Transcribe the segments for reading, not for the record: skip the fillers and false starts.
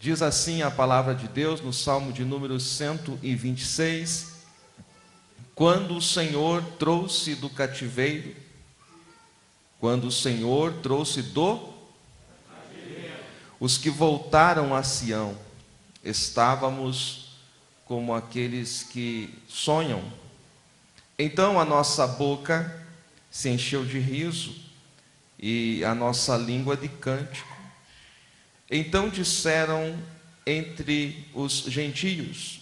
Diz assim a palavra de Deus no Salmo de número 126: quando o Senhor trouxe do cativeiro, quando o Senhor trouxe os que voltaram a Sião, estávamos como aqueles que sonham. Então a nossa boca se encheu de riso e a nossa língua de cântico. Então disseram entre os gentios: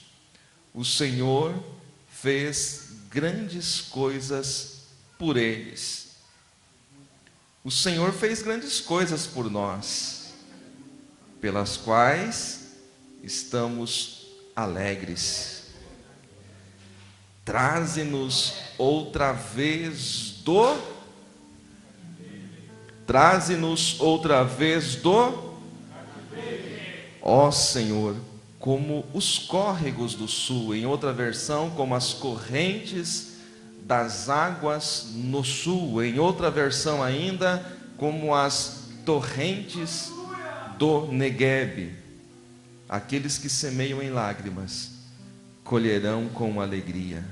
o Senhor fez grandes coisas por eles. O Senhor fez grandes coisas por nós, pelas quais estamos alegres. Traze-nos outra vez Ó Senhor, como os córregos do sul, em outra versão, como as correntes das águas no sul, em outra versão ainda, como as torrentes do Neguebe. Aqueles que semeiam em lágrimas colherão com alegria.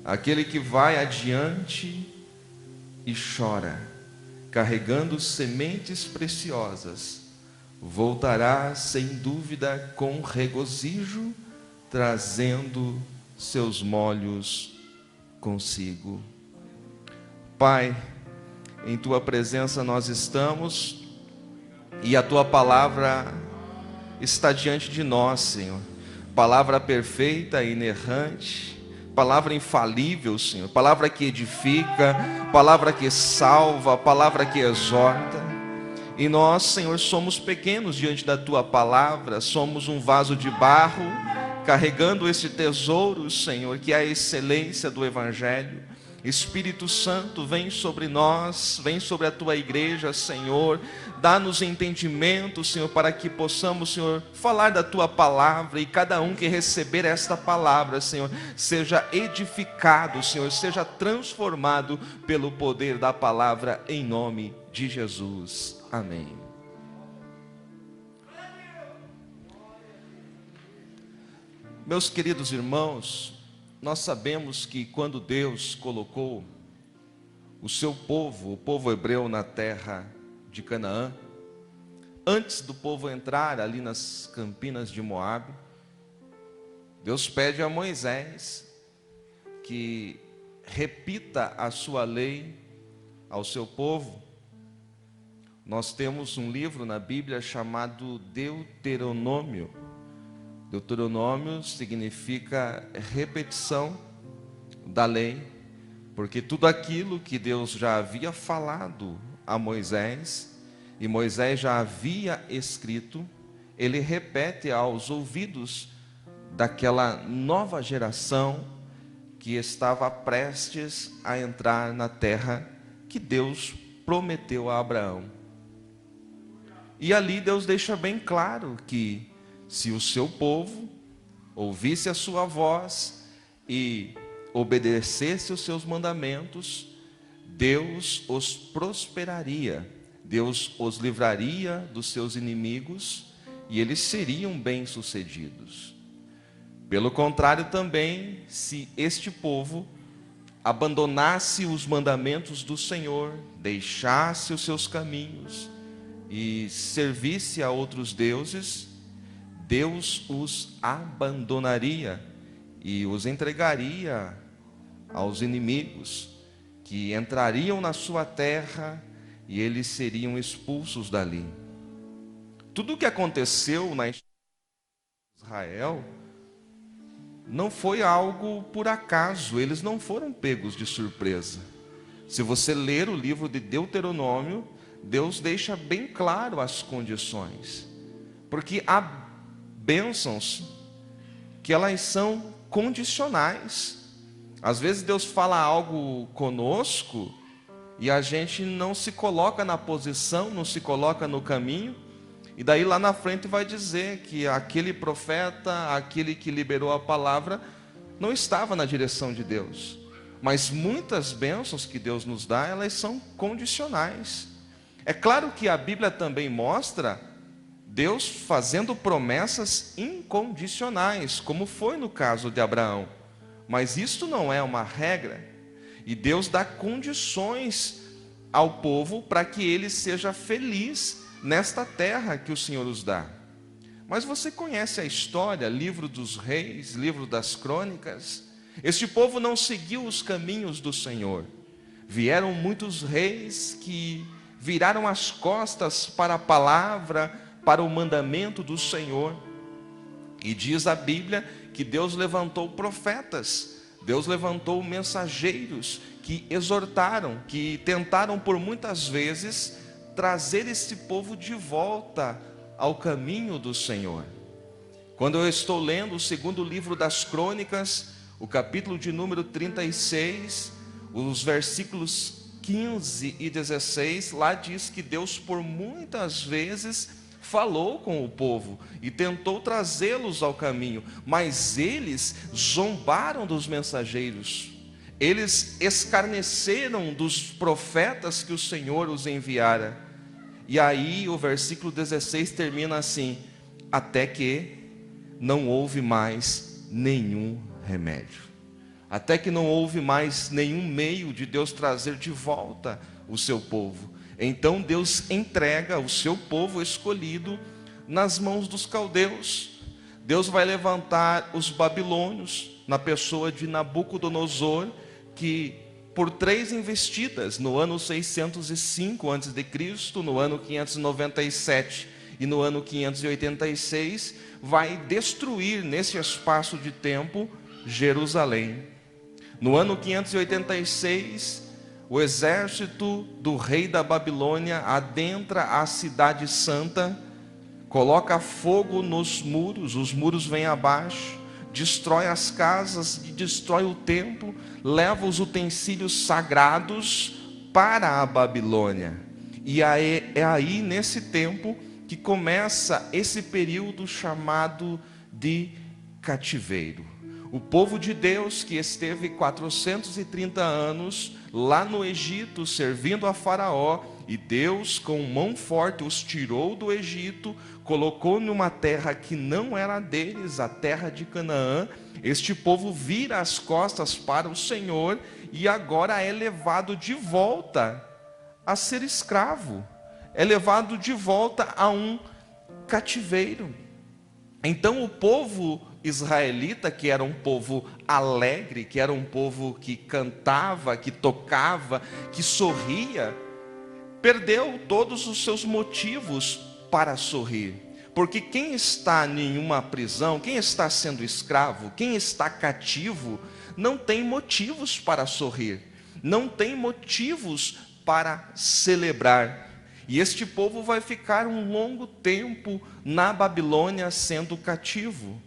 Aquele que vai adiante e chora, carregando sementes preciosas, voltará sem dúvida com regozijo, trazendo seus molhos consigo. Pai, em Tua presença nós estamos, e a Tua palavra está diante de nós, Senhor. Palavra perfeita e inerrante, palavra infalível, Senhor. Palavra que edifica, palavra que salva, palavra que exorta. E nós, Senhor, somos pequenos diante da Tua palavra, somos um vaso de barro, carregando esse tesouro, Senhor, que é a excelência do Evangelho. Espírito Santo, vem sobre nós, vem sobre a Tua igreja, Senhor. Dá-nos entendimento, Senhor, para que possamos, Senhor, falar da Tua palavra, e cada um que receber esta palavra, Senhor, seja edificado, Senhor, seja transformado pelo poder da palavra, em nome de Jesus. Amém. Meus queridos irmãos, nós sabemos que quando Deus colocou o seu povo, o povo hebreu, na terra de Canaã, antes do povo entrar ali nas campinas de Moabe, Deus pede a Moisés que repita a sua lei ao seu povo. Nós temos um livro na Bíblia chamado Deuteronômio. Deuteronômio significa repetição da lei, porque tudo aquilo que Deus já havia falado a Moisés, e Moisés já havia escrito, ele repete aos ouvidos daquela nova geração que estava prestes a entrar na terra que Deus prometeu a Abraão. E ali Deus deixa bem claro que se o seu povo ouvisse a sua voz e obedecesse os seus mandamentos, Deus os prosperaria, Deus os livraria dos seus inimigos e eles seriam bem-sucedidos. Pelo contrário também, se este povo abandonasse os mandamentos do Senhor, deixasse os seus caminhos e servisse a outros deuses, Deus os abandonaria e os entregaria aos inimigos, que entrariam na sua terra e eles seriam expulsos dali. Tudo o que aconteceu na Israel não foi algo por acaso, eles não foram pegos de surpresa. Se você ler o livro de Deuteronômio, Deus deixa bem claro as condições, porque há bênçãos que elas são condicionais. Às vezes Deus fala algo conosco e a gente não se coloca na posição, não se coloca no caminho, e daí lá na frente vai dizer que aquele profeta, aquele que liberou a palavra, não estava na direção de Deus. Mas muitas bênçãos que Deus nos dá, elas são condicionais. É claro que a Bíblia também mostra Deus fazendo promessas incondicionais, como foi no caso de Abraão. Mas isto não é uma regra. E Deus dá condições ao povo para que ele seja feliz nesta terra que o Senhor os dá. Mas você conhece a história, livro dos reis, livro das crônicas? Este povo não seguiu os caminhos do Senhor. Vieram muitos reis que viraram as costas para a palavra, para o mandamento do Senhor. E diz a Bíblia que Deus levantou profetas, Deus levantou mensageiros que exortaram, que tentaram por muitas vezes trazer esse povo de volta ao caminho do Senhor. Quando eu estou lendo o segundo livro das crônicas, o capítulo de número 36, os versículos 15 e 16, lá diz que Deus por muitas vezes falou com o povo e tentou trazê-los ao caminho, mas eles zombaram dos mensageiros, eles escarneceram dos profetas que o Senhor os enviara. E aí o versículo 16 termina assim: até que não houve mais nenhum remédio, até que não houve mais nenhum meio de Deus trazer de volta o seu povo. Então Deus entrega o seu povo escolhido nas mãos dos caldeus. Deus vai levantar os babilônios na pessoa de Nabucodonosor, que por 3 investidas, no ano 605 a.C., no ano 597 e no ano 586, vai destruir nesse espaço de tempo Jerusalém. No ano 586, o exército do rei da Babilônia adentra a cidade santa, coloca fogo nos muros, os muros vêm abaixo, destrói as casas e destrói o templo, leva os utensílios sagrados para a Babilônia. E é aí nesse tempo que começa esse período chamado de cativeiro. O povo de Deus que esteve 430 anos lá no Egito servindo a Faraó, e Deus com mão forte os tirou do Egito, colocou numa terra que não era deles, a terra de Canaã. Este povo vira as costas para o Senhor e agora é levado de volta a ser escravo, é levado de volta a um cativeiro. Então o povo israelita, que era um povo alegre, que era um povo que cantava, que tocava, que sorria, perdeu todos os seus motivos para sorrir. Porque quem está em uma prisão, quem está sendo escravo, quem está cativo, não tem motivos para sorrir, não tem motivos para celebrar. E este povo vai ficar um longo tempo na Babilônia sendo cativo.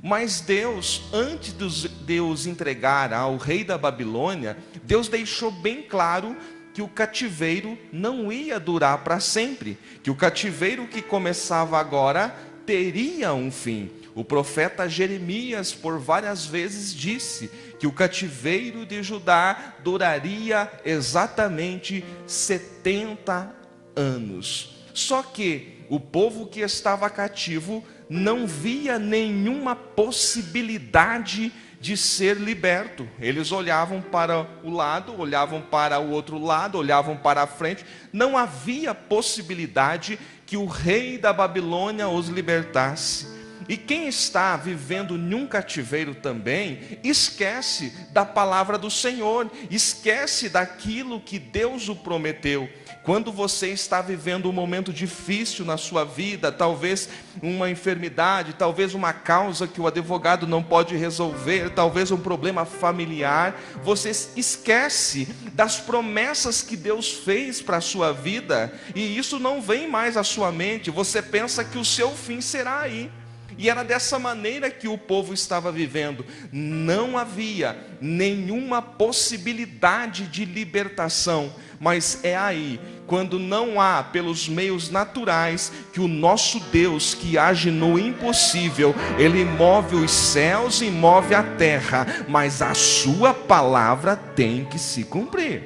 Mas Deus, antes de os entregar ao rei da Babilônia, Deus deixou bem claro que o cativeiro não ia durar para sempre, que o cativeiro que começava agora teria um fim. O profeta Jeremias por várias vezes disse que o cativeiro de Judá duraria exatamente 70 anos. Só que o povo que estava cativo não via nenhuma possibilidade de ser liberto. Eles olhavam para o lado, olhavam para o outro lado, olhavam para a frente. Não havia possibilidade que o rei da Babilônia os libertasse. E quem está vivendo num cativeiro também, esquece da palavra do Senhor, esquece daquilo que Deus o prometeu. Quando você está vivendo um momento difícil na sua vida, talvez uma enfermidade, talvez uma causa que o advogado não pode resolver, talvez um problema familiar, você esquece das promessas que Deus fez para a sua vida, e isso não vem mais à sua mente, você pensa que o seu fim será aí. E era dessa maneira que o povo estava vivendo. Não havia nenhuma possibilidade de libertação. Mas é aí, quando não há pelos meios naturais, que o nosso Deus, que age no impossível, Ele move os céus e move a terra. Mas a sua palavra tem que se cumprir.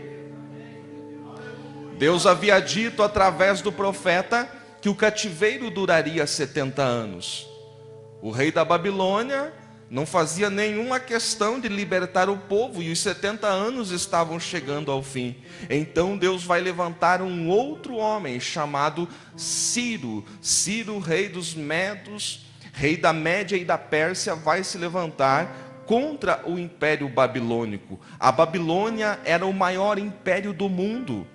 Deus havia dito através do profeta que o cativeiro duraria 70 anos. O rei da Babilônia não fazia nenhuma questão de libertar o povo, e os 70 anos estavam chegando ao fim. Então Deus vai levantar um outro homem chamado Ciro. Ciro, rei dos Medos, rei da Média e da Pérsia, vai se levantar contra o Império Babilônico. A Babilônia era o maior império do mundo.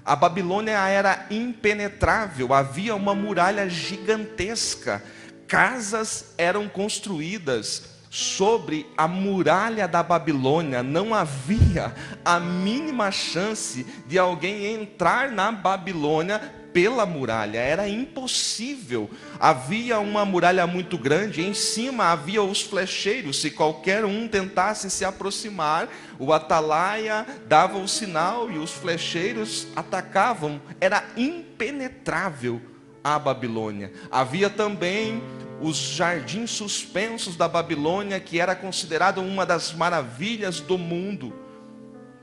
A Babilônia era impenetrável, havia uma muralha gigantesca. Casas eram construídas sobre a muralha da Babilônia. Não havia a mínima chance de alguém entrar na Babilônia pela muralha, era impossível. Havia uma muralha muito grande, em cima havia os flecheiros. Se qualquer um tentasse se aproximar, o atalaia dava o sinal e os flecheiros atacavam. Era impenetrável a Babilônia. Havia também os jardins suspensos da Babilônia, que era considerado uma das maravilhas do mundo.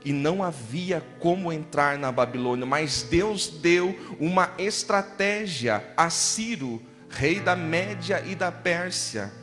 E não havia como entrar na Babilônia, mas Deus deu uma estratégia a Ciro, rei da Média e da Pérsia.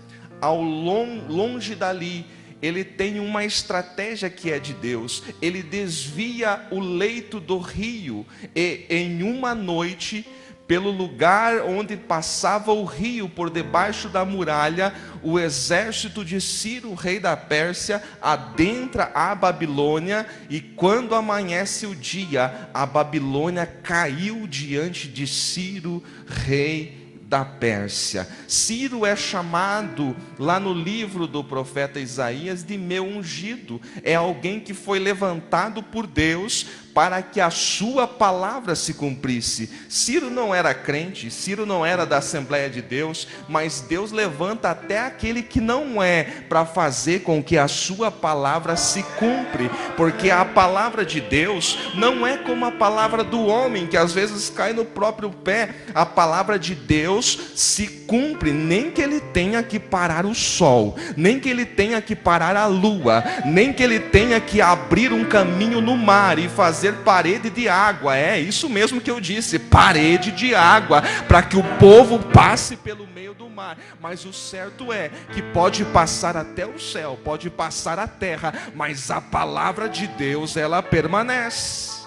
Longe dali, ele tem uma estratégia que é de Deus. Ele desvia o leito do rio, e em uma noite, pelo lugar onde passava o rio, por debaixo da muralha, o exército de Ciro, rei da Pérsia, adentra a Babilônia, e quando amanhece o dia, a Babilônia caiu diante de Ciro, rei da Pérsia. Ciro é chamado lá no livro do profeta Isaías de meu ungido. É alguém que foi levantado por Deus para que a sua palavra se cumprisse. Ciro não era crente, Ciro não era da Assembleia de Deus, mas Deus levanta até aquele que não é, para fazer com que a sua palavra se cumpre, porque a palavra de Deus não é como a palavra do homem, que às vezes cai no próprio pé. A palavra de Deus se cumpre, nem que ele tenha que parar o sol, nem que ele tenha que parar a lua, nem que ele tenha que abrir um caminho no mar e fazer parede de água. É isso mesmo que eu disse, parede de água, para que o povo passe pelo meio do mar. Mas o certo é que pode passar até o céu, pode passar a terra, mas a palavra de Deus, ela permanece.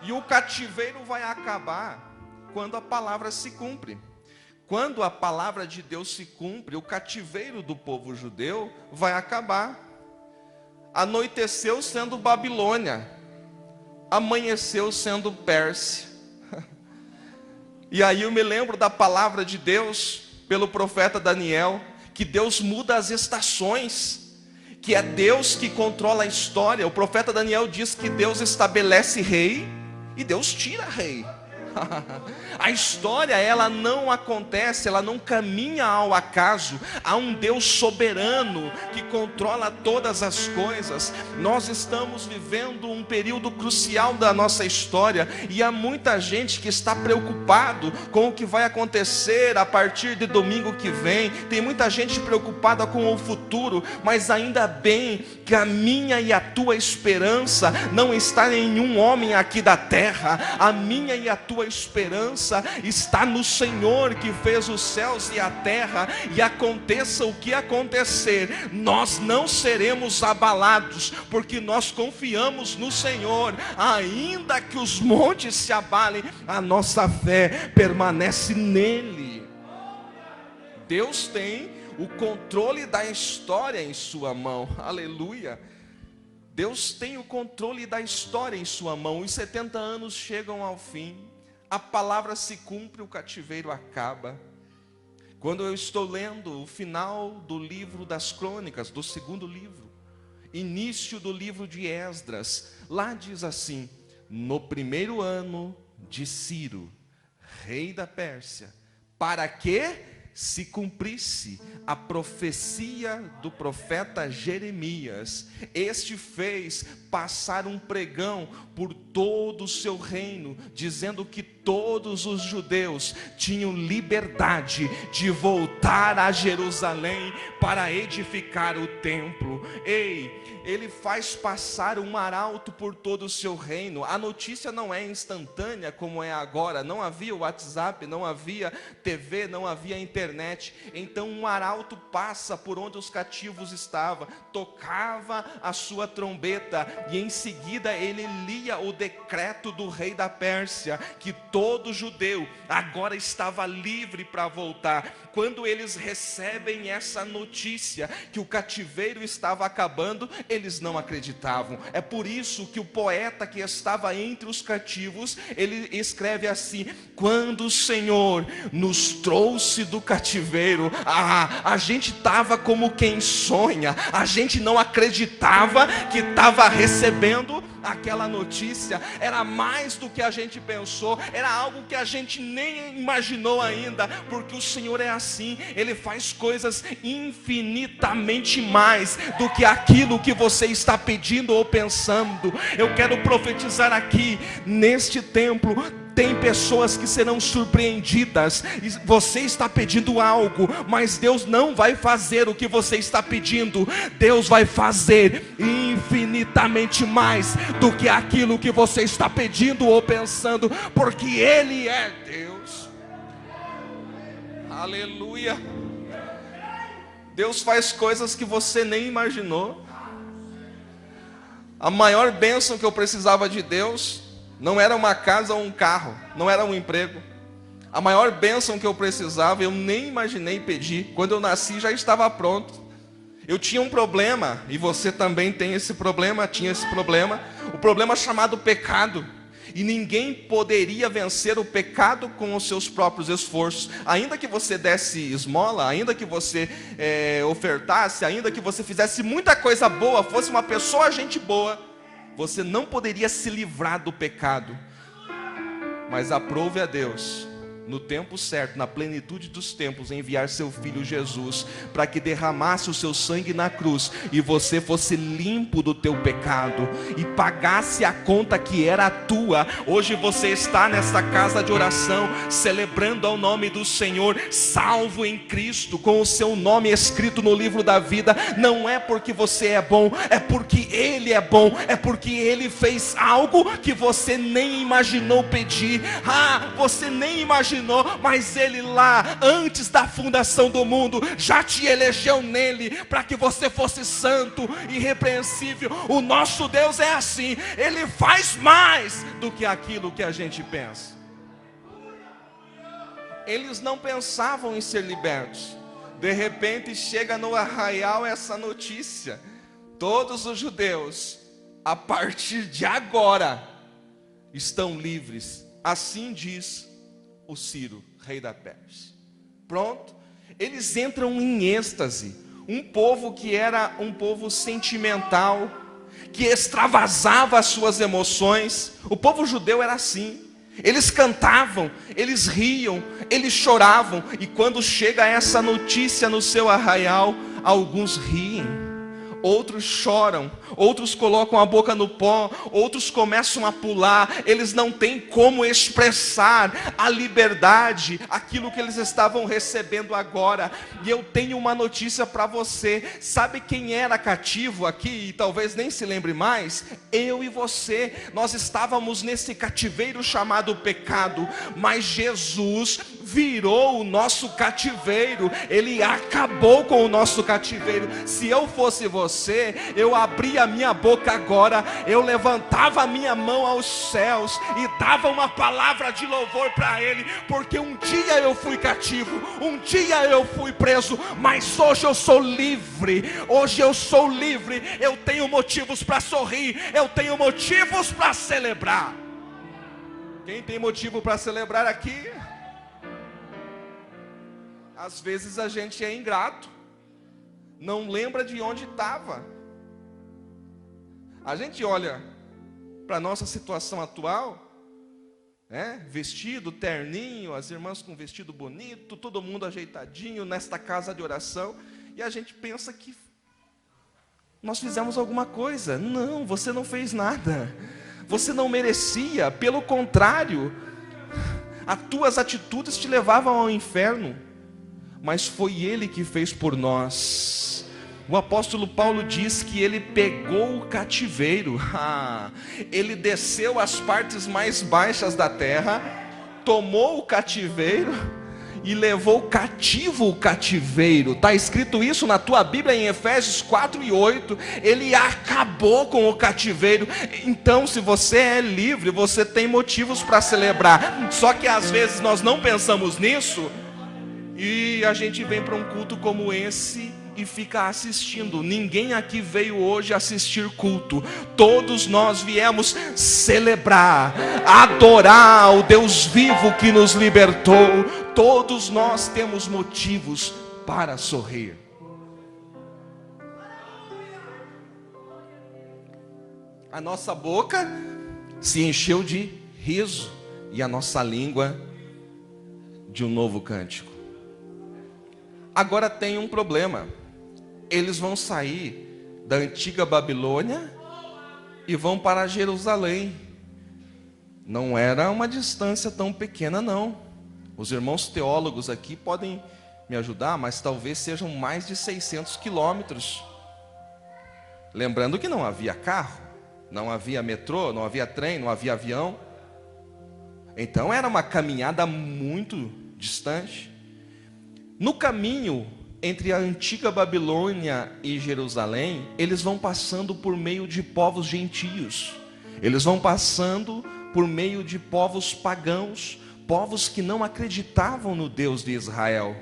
E o cativeiro vai acabar quando a palavra se cumpre. Quando a palavra de Deus se cumpre, o cativeiro do povo judeu vai acabar. Anoiteceu sendo Babilônia, amanheceu sendo Pérsia. E aí eu me lembro da palavra de Deus pelo profeta Daniel, que Deus muda as estações, que é Deus que controla a história. O profeta Daniel diz que Deus estabelece rei e Deus tira rei. A história, ela não acontece, ela não caminha ao acaso. Há um Deus soberano que controla todas as coisas. Nós estamos vivendo um período crucial da nossa história, e há muita gente que está preocupado com o que vai acontecer a partir de domingo que vem. Tem muita gente preocupada com o futuro, mas ainda bem que a minha e a tua esperança não está em um homem aqui da terra. A minha e a tua esperança está no Senhor, que fez os céus e a terra. E aconteça o que acontecer, nós não seremos abalados, porque nós confiamos no Senhor. Ainda que os montes se abalem, a nossa fé permanece nele. Deus tem o controle da história em sua mão. Aleluia. Deus tem o controle da história em sua mão. Os 70 anos chegam ao fim, a palavra se cumpre, o cativeiro acaba. Quando eu estou lendo o final do livro das crônicas, do segundo livro, início do livro de Esdras, lá diz assim: no primeiro ano de Ciro, rei da Pérsia, para que se cumprisse a profecia do profeta Jeremias, este fez passar um pregão por todo o seu reino, dizendo que todos os judeus tinham liberdade de voltar a Jerusalém para edificar o templo. Ei, ele faz passar um arauto por todo o seu reino. A notícia não é instantânea como é agora. Não havia WhatsApp, não havia TV, não havia internet. Então um arauto passa por onde os cativos estavam, tocava a sua trombeta e em seguida ele lia o decreto do rei da Pérsia, que todo judeu agora estava livre para voltar. Quando eles recebem essa notícia que o cativeiro estava acabando, eles não acreditavam. É por isso que o poeta que estava entre os cativos, ele escreve assim: quando o Senhor nos trouxe do cativeiro, a gente estava como quem sonha, a gente não acreditava que estava recebendo aquela notícia. Era mais do que a gente pensou, era algo que a gente nem imaginou ainda, porque o Senhor é assim, Ele faz coisas infinitamente mais do que aquilo que você está pedindo ou pensando. Eu quero profetizar aqui, neste templo, tem pessoas que serão surpreendidas. Você está pedindo algo, mas Deus não vai fazer o que você está pedindo. Deus vai fazer infinitamente mais do que aquilo que você está pedindo ou pensando, porque Ele é Deus. Aleluia. Deus faz coisas que você nem imaginou. A maior bênção que eu precisava de Deus não era uma casa ou um carro, não era um emprego. A maior bênção que eu precisava, eu nem imaginei pedir. Quando eu nasci já estava pronto. Eu tinha um problema, e você também tem esse problema, tinha esse problema. O problema chamado pecado. E ninguém poderia vencer o pecado com os seus próprios esforços. Ainda que você desse esmola, ainda que você ofertasse, ainda que você fizesse muita coisa boa, fosse uma pessoa gente boa, você não poderia se livrar do pecado. Mas aprove a Deus, no tempo certo, na plenitude dos tempos, enviar seu Filho Jesus, para que derramasse o seu sangue na cruz, e você fosse limpo do teu pecado, e pagasse a conta que era tua. Hoje você está nessa casa de oração, celebrando ao nome do Senhor, salvo em Cristo, com o seu nome escrito no livro da vida. Não é porque você é bom, é porque Ele é bom, é porque Ele fez algo que você nem imaginou pedir. Você nem imaginou, mas Ele lá, antes da fundação do mundo, já te elegeu nele, para que você fosse santo, irrepreensível. O nosso Deus é assim, Ele faz mais do que aquilo que a gente pensa. Eles não pensavam em ser libertos. De repente chega no arraial essa notícia: todos os judeus, a partir de agora, estão livres. Assim diz o Ciro, rei da Pérsia. Pronto, eles entram em êxtase. Um povo que era um povo sentimental, que extravasava as suas emoções. O povo judeu era assim. Eles cantavam, eles riam, eles choravam. E quando chega essa notícia no seu arraial, alguns riem, outros choram, outros colocam a boca no pó, outros começam a pular. Eles não têm como expressar a liberdade, aquilo que eles estavam recebendo agora. E eu tenho uma notícia para você. Sabe quem era cativo aqui e talvez nem se lembre mais? Eu e você. Nós estávamos nesse cativeiro chamado pecado, mas Jesus virou o nosso cativeiro. Ele acabou com o nosso cativeiro. Se eu fosse você, eu abria a minha boca agora, eu levantava a minha mão aos céus e dava uma palavra de louvor para Ele, porque um dia eu fui cativo, um dia eu fui preso, mas hoje eu sou livre. Hoje eu sou livre. Eu tenho motivos para sorrir, eu tenho motivos para celebrar. Quem tem motivo para celebrar aqui? Às vezes a gente é ingrato, não lembra de onde estava. A gente olha para a nossa situação atual, vestido, terninho, as irmãs com vestido bonito, todo mundo ajeitadinho nesta casa de oração, e a gente pensa que nós fizemos alguma coisa. Não, você não fez nada, você não merecia, pelo contrário. As tuas atitudes te levavam ao inferno, mas foi Ele que fez por nós. O apóstolo Paulo diz que ele pegou o cativeiro, ele desceu às partes mais baixas da terra, tomou o cativeiro e levou cativo o cativeiro. Está escrito isso na tua Bíblia em Efésios 4:8. Ele acabou com o cativeiro. Então, se você é livre, você tem motivos para celebrar. Só que às vezes nós não pensamos nisso e a gente vem para um culto como esse e fica assistindo. Ninguém aqui veio hoje assistir culto. Todos nós viemos celebrar, adorar o Deus vivo que nos libertou. Todos nós temos motivos para sorrir. A nossa boca se encheu de riso e a nossa língua de um novo cântico. Agora tem um problema. Eles vão sair da antiga Babilônia e vão para Jerusalém. Não era uma distância tão pequena, não. Os irmãos teólogos aqui podem me ajudar, mas talvez sejam mais de 600 quilômetros. Lembrando que não havia carro, não havia metrô, não havia trem, não havia avião. Então era uma caminhada muito distante. No caminho entre a antiga Babilônia e Jerusalém, eles vão passando por meio de povos gentios. Eles vão passando por meio de povos pagãos, povos que não acreditavam no Deus de Israel.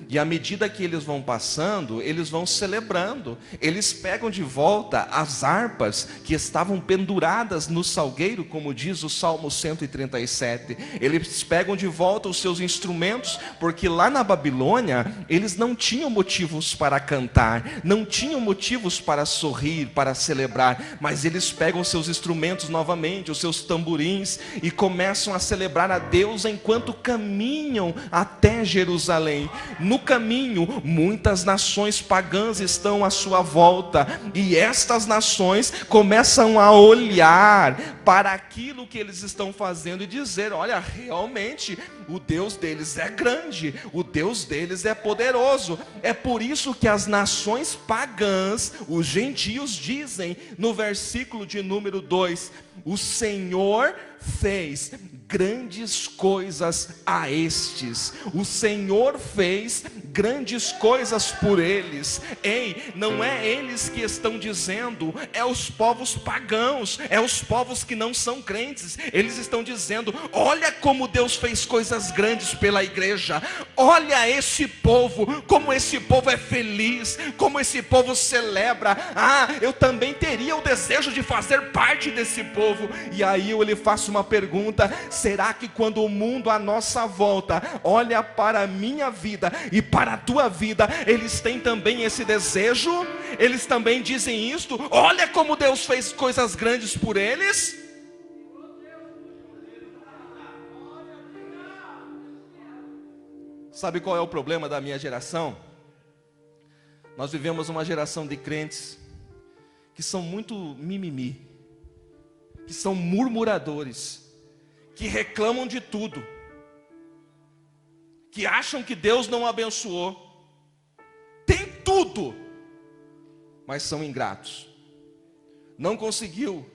E à medida que eles vão passando, eles vão celebrando. Eles pegam de volta as harpas que estavam penduradas no salgueiro, como diz o Salmo 137. Eles pegam de volta os seus instrumentos, porque lá na Babilônia, eles não tinham motivos para cantar, não tinham motivos para sorrir, para celebrar, mas eles pegam seus instrumentos novamente, os seus tamborins, e começam a celebrar a Deus enquanto caminham até Jerusalém. No caminho, muitas nações pagãs estão à sua volta, e estas nações começam a olhar para aquilo que eles estão fazendo e dizer: olha, realmente o Deus deles é grande, o Deus deles é poderoso. É por isso que as nações pagãs, os gentios, dizem no versículo de número 2: o Senhor fez grandes coisas a estes. O Senhor fez grandes coisas por eles. Ei, não é eles que estão dizendo, é os povos pagãos, é os povos que não são crentes. Eles estão dizendo: olha como Deus fez coisas grandes pela igreja. Olha esse povo, como esse povo é feliz, como esse povo celebra. Eu também teria o desejo de fazer parte desse povo. E aí eu lhe faço uma pergunta: será que quando o mundo à nossa volta olha para a minha vida e para a tua vida, eles têm também esse desejo? Eles também dizem isto: olha como Deus fez coisas grandes por eles? Sabe qual é o problema da minha geração? Nós vivemos uma geração de crentes que são muito mimimi, que são murmuradores, que reclamam de tudo, que acham que Deus não abençoou, tem tudo, mas são ingratos. Não conseguiu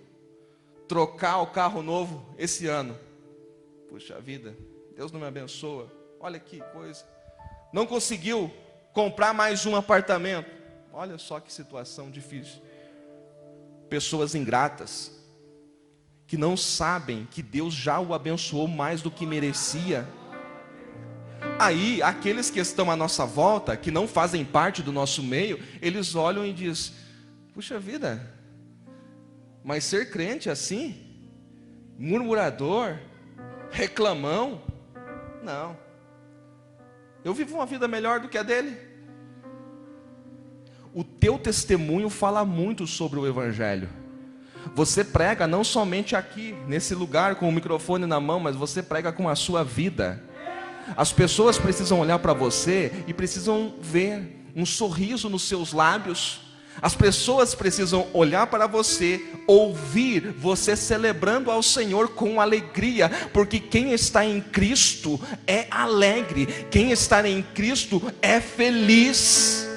trocar o carro novo esse ano. Puxa vida, Deus não me abençoa. Olha que coisa. Não conseguiu comprar mais um apartamento. Olha só que situação difícil. Pessoas ingratas, que não sabem que Deus já o abençoou mais do que merecia. Aí, aqueles que estão à nossa volta, que não fazem parte do nosso meio, eles olham e dizem: puxa vida, mas ser crente assim? Murmurador? Reclamão? Não. Eu vivo uma vida melhor do que a dele. O teu testemunho fala muito sobre o Evangelho. Você prega não somente aqui, nesse lugar, com o microfone na mão, mas você prega com a sua vida. As pessoas precisam olhar para você e precisam ver um sorriso nos seus lábios. As pessoas precisam olhar para você, ouvir você celebrando ao Senhor com alegria, porque quem está em Cristo é alegre, quem está em Cristo é feliz.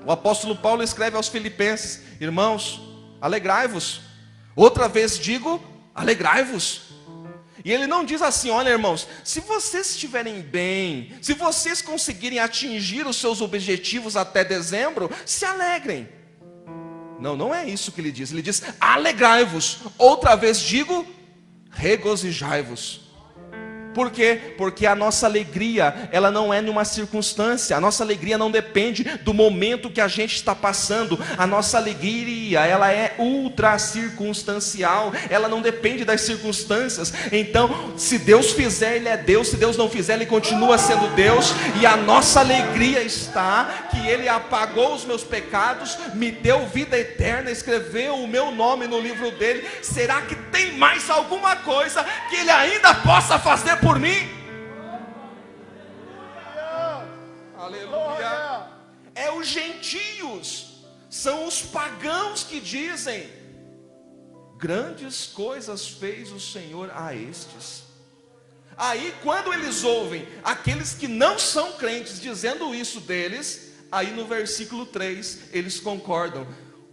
O apóstolo Paulo escreve aos Filipenses: irmãos, alegrai-vos. Outra vez digo, alegrai-vos. E ele não diz assim: olha, irmãos, se vocês estiverem bem, se vocês conseguirem atingir os seus objetivos até dezembro, se alegrem. Não, não é isso que ele diz. Ele diz: alegrai-vos. Outra vez digo, regozijai-vos. Por quê? Porque a nossa alegria, ela não é numa circunstância. A nossa alegria não depende do momento que a gente está passando. A nossa alegria, ela é ultra circunstancial. Ela não depende das circunstâncias. Então, se Deus fizer, Ele é Deus. Se Deus não fizer, Ele continua sendo Deus. E a nossa alegria está que Ele apagou os meus pecados, me deu vida eterna, escreveu o meu nome no livro dele. Será que tem mais alguma coisa que Ele ainda possa fazer por mim? Aleluia. É os gentios, são os pagãos que dizem: grandes coisas fez o Senhor a estes. Aí quando eles ouvem aqueles que não são crentes dizendo isso deles, aí no versículo 3 eles concordam: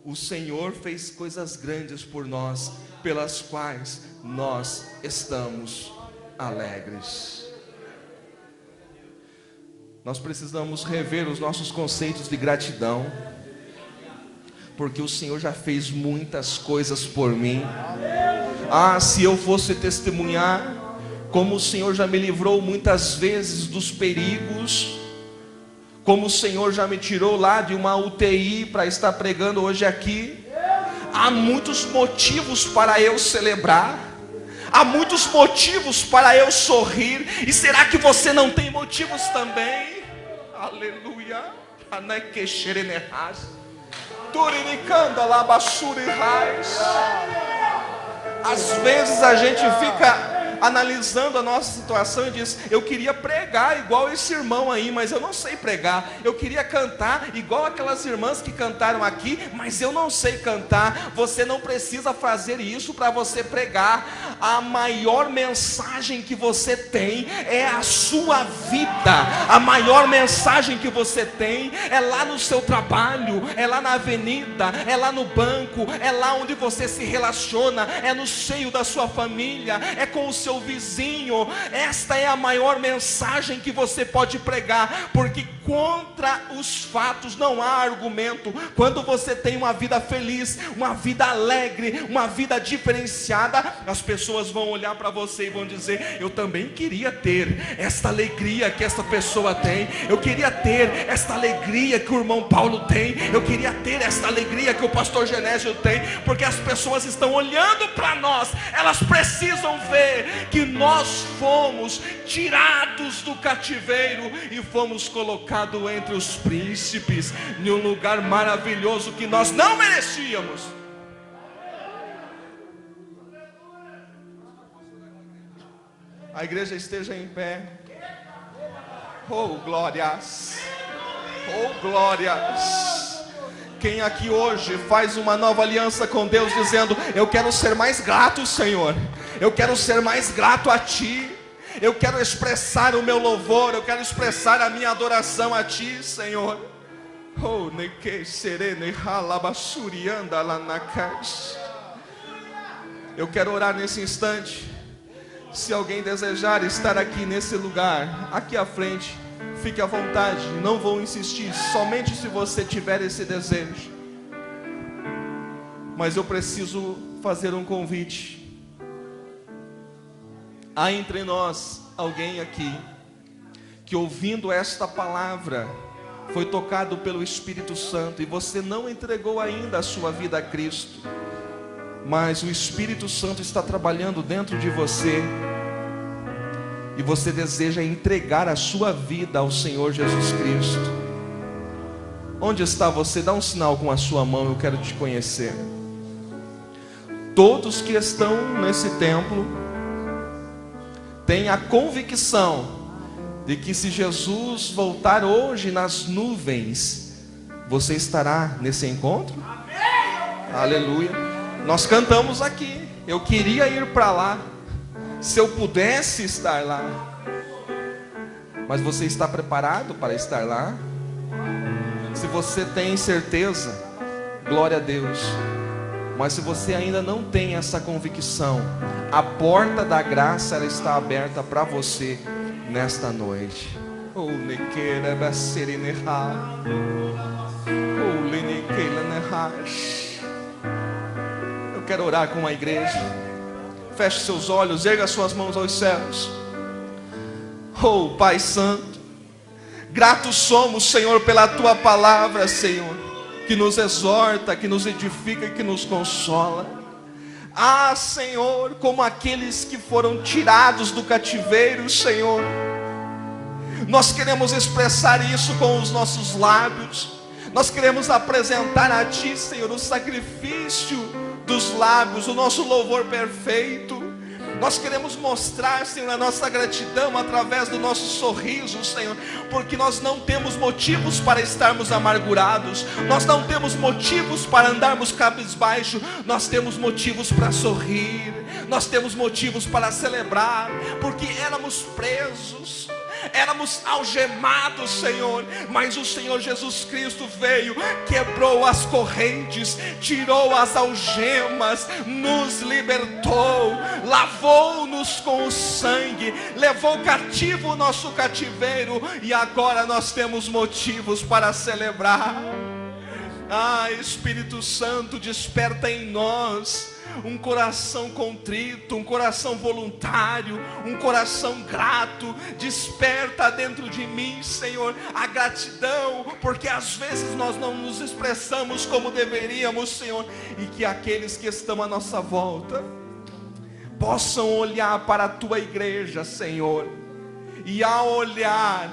o Senhor fez coisas grandes por nós, pelas quais nós estamos alegres. Nós precisamos rever os nossos conceitos de gratidão, porque o Senhor já fez muitas coisas por mim. Ah, se eu fosse testemunhar como o Senhor já me livrou muitas vezes dos perigos, como o Senhor já me tirou lá de uma UTI para estar pregando hoje aqui. Há muitos motivos para eu celebrar, há muitos motivos para eu sorrir. E será que você não tem motivos também? Aleluia. Às vezes a gente fica analisando a nossa situação e diz: eu queria pregar igual esse irmão aí, mas eu não sei pregar. Eu queria cantar igual aquelas irmãs que cantaram aqui, mas eu não sei cantar. Você não precisa fazer isso para você pregar. A maior mensagem que você tem é a sua vida. A maior mensagem que você tem é lá no seu trabalho, é lá na avenida, é lá no banco, é lá onde você se relaciona, é no seio da sua família, é com o seu vizinho. Esta é a maior mensagem que você pode pregar, porque contra os fatos não há argumento. Quando você tem uma vida feliz, uma vida alegre, uma vida diferenciada, as pessoas vão olhar para você e vão dizer: eu também queria ter esta alegria que esta pessoa tem, eu queria ter esta alegria que o irmão Paulo tem, eu queria ter esta alegria que o pastor Genésio tem. Porque as pessoas estão olhando para nós, elas precisam ver que nós fomos tirados do cativeiro e fomos colocados entre os príncipes, em um lugar maravilhoso que nós não merecíamos. A igreja esteja em pé. Oh glórias, oh glórias. Quem aqui hoje faz uma nova aliança com Deus, dizendo: eu quero ser mais grato, Senhor, eu quero ser mais grato a Ti, eu quero expressar o meu louvor, eu quero expressar a minha adoração a Ti, Senhor. Oh, eu quero orar nesse instante. Se alguém desejar estar aqui nesse lugar, aqui à frente, fique à vontade, não vou insistir, somente se você tiver esse desejo. Mas eu preciso fazer um convite. Há entre nós alguém aqui que, ouvindo esta palavra, foi tocado pelo Espírito Santo, e você não entregou ainda a sua vida a Cristo, mas o Espírito Santo está trabalhando dentro de você, e você deseja entregar a sua vida ao Senhor Jesus Cristo. Onde está você? Dá um sinal com a sua mão, eu quero te conhecer. Todos que estão nesse templo têm a convicção de que, se Jesus voltar hoje nas nuvens, Você estará nesse encontro? Amém. Aleluia. Nós cantamos aqui. Eu queria ir para lá, se eu pudesse estar lá. Mas você está preparado para estar lá? Se você tem certeza, glória a Deus. Mas se você ainda não tem essa convicção, a porta da graça ela está aberta para você nesta noite. Eu quero orar com a igreja. Feche seus olhos, erga suas mãos aos céus. Oh Pai Santo, gratos somos, Senhor, pela Tua palavra, Senhor, que nos exorta, que nos edifica e que nos consola. Ah, Senhor, como aqueles que foram tirados do cativeiro, Senhor, nós queremos expressar isso com os nossos lábios. Nós queremos apresentar a Ti, Senhor, o sacrifício dos lábios, o nosso louvor perfeito. Nós queremos mostrar, Senhor, a nossa gratidão através do nosso sorriso, Senhor, porque nós não temos motivos para estarmos amargurados, nós não temos motivos para andarmos cabisbaixo, nós temos motivos para sorrir, nós temos motivos para celebrar, porque éramos presos, éramos algemados, Senhor, mas o Senhor Jesus Cristo veio, quebrou as correntes, tirou as algemas, nos libertou, lavou-nos com o sangue, levou cativo o nosso cativeiro, e agora nós temos motivos para celebrar. Ah, Espírito Santo, desperta em nós um coração contrito, um coração voluntário, um coração grato. Desperta dentro de mim, Senhor, a gratidão, porque às vezes nós não nos expressamos como deveríamos, Senhor, e que aqueles que estão à nossa volta possam olhar para a Tua igreja, Senhor, e ao olhar,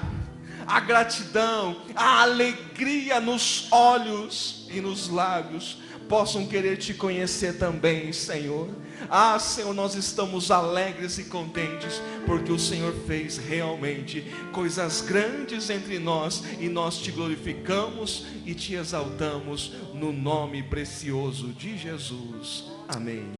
a gratidão, a alegria nos olhos e nos lábios, possam querer Te conhecer também, Senhor. Ah, Senhor, nós estamos alegres e contentes, porque o Senhor fez realmente coisas grandes entre nós, e nós Te glorificamos e Te exaltamos no nome precioso de Jesus. Amém.